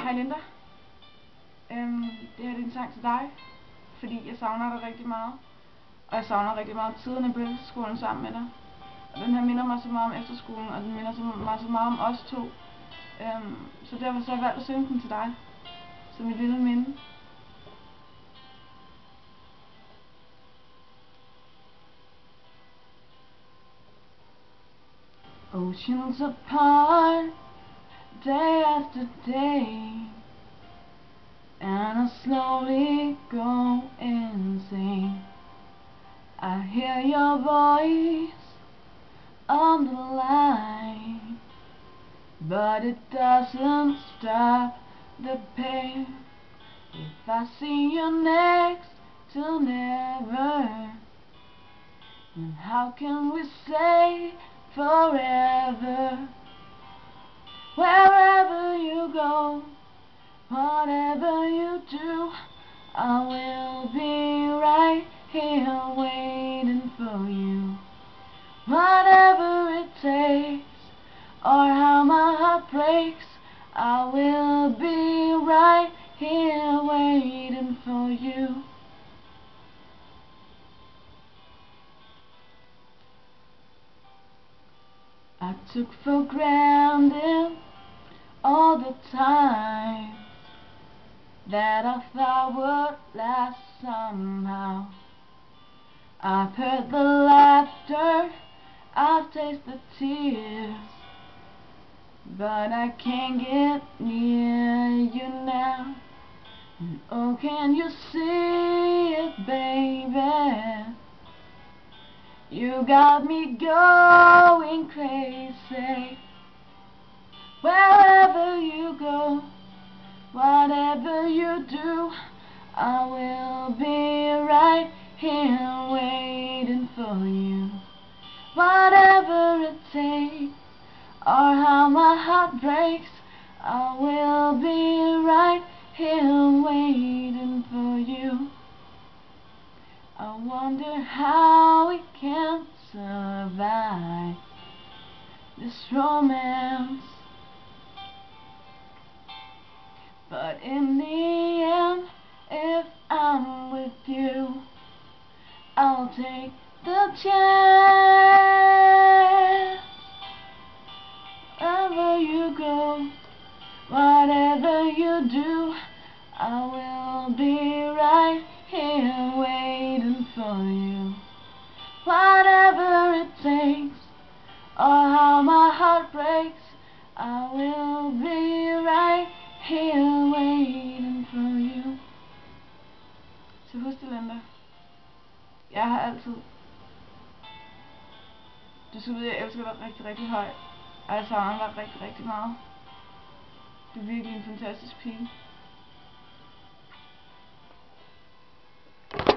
Hej Linda. Det her er en sang til dig, fordi jeg savner dig rigtig meget. Og jeg savner rigtig meget tiderne på efterskolen sammen med dig. Og den her minder mig så meget om efterskolen, og den minder mig så meget om os to. Så derfor så har jeg valgt at synge den til dig, som et lille minde. Oceans apart, day after day, and I slowly go insane. I hear your voice on the line, but it doesn't stop the pain. If I see you next to never, then how can we say forever? Wherever you go, whatever you do, I will be right here waiting for you. Whatever it takes, or how my heart breaks, I will be right here waiting for you. I took for granted all the time that I thought would last somehow. I've heard the laughter, I've tasted tears, but I can't get near you now. And oh, can you see it, baby? You got me going crazy. Wherever you go, whatever you do, I will be right here waiting for you. Whatever it takes, or how my heart breaks, I will be right here waiting for you. I wonder how we can survive this romance, but in the end, if I'm with you, I'll take the chance. Wherever you go, whatever you do, I will be right here waiting for you. Whatever it takes, or how my heart breaks, I will be right here waiting for you. Så husk det, Linda. Jeg har altid... Du skal vide, jeg elsker dig rigtig, rigtig højt. Og jeg savner dig rigtig, rigtig meget. Du er virkelig en fantastisk pige.